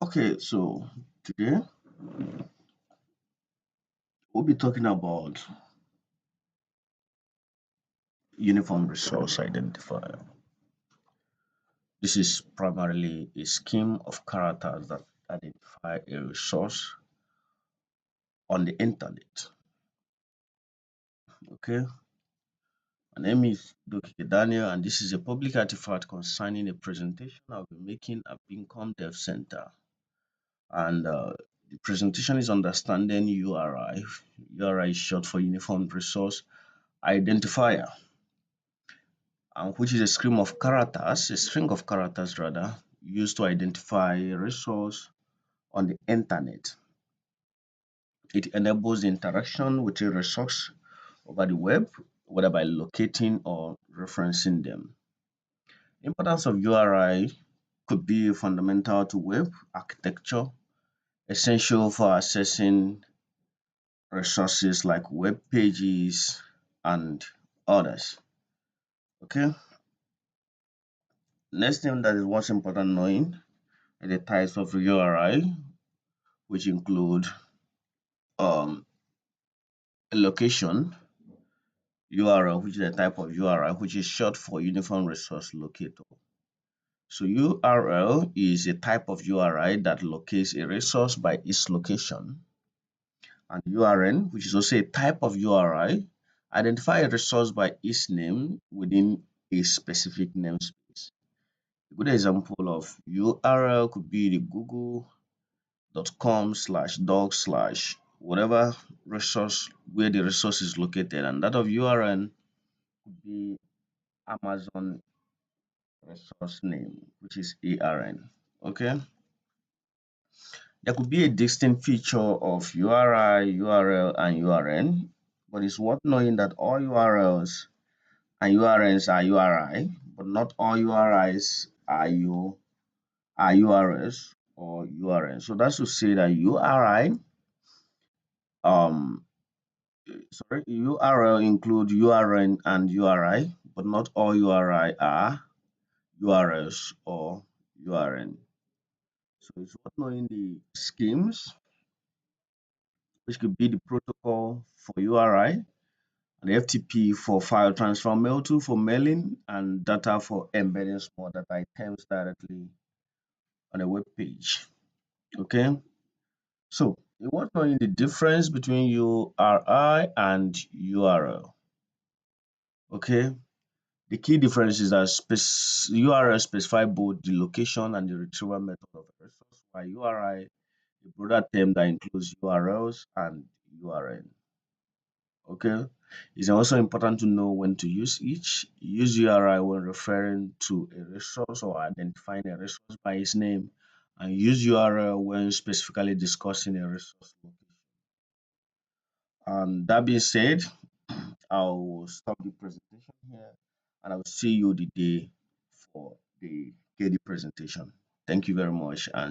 Okay, so today we'll be talking about Uniform Resource Identifier. This is primarily a scheme of characters that identify a resource on the internet. Okay, my name is Dr. Daniel, and this is a public artifact concerning a presentation I'll be making at Income Dev Center. And the presentation is understanding URI. URI is short for Uniform Resource Identifier, and which is a string of characters rather, used to identify a resource on the internet. It enables the interaction with a resource over the web, whether by locating or referencing them. The importance of URI could be fundamental to web architecture, essential for accessing resources like web pages and others. Okay, next thing that is what's important knowing are the types of URI, which include um, a location URL, which is a type of URI, which is short for Uniform Resource Locator. So URL is a type of URI that locates a resource by its location, and URN, which is also a type of URI, identify a resource by its name within a specific namespace. A good example of URL could be the google.com/doc/ whatever resource where the resource is located, and that of URN could be Amazon resource name, which is ARN. Okay, there could be a distinct feature of URI, URL, and URN, but it's worth knowing that all URLs and URNs are URI, but not all URIs are URLs or URN. So that's to say that um URL include URN and URI, but not all URI are URLs or URN. So it's worth knowing the schemes, which could be the protocol for URI, and the FTP for file transfer, mail2 for mailing, and data for embedding small data items directly on a web page. Okay, so it's worth knowing the difference between URI and URL. Okay, the key difference is that URL specify both the location and the retrieval method of a resource, while URI a broader term that includes URLs and URN. Okay, it's also important to know when to use each. Use URI when referring to a resource or identifying a resource by its name, and use URL when specifically discussing a resource location. That being said, I'll stop the presentation here, and I'll see you the day for the KD presentation. Thank you very much, and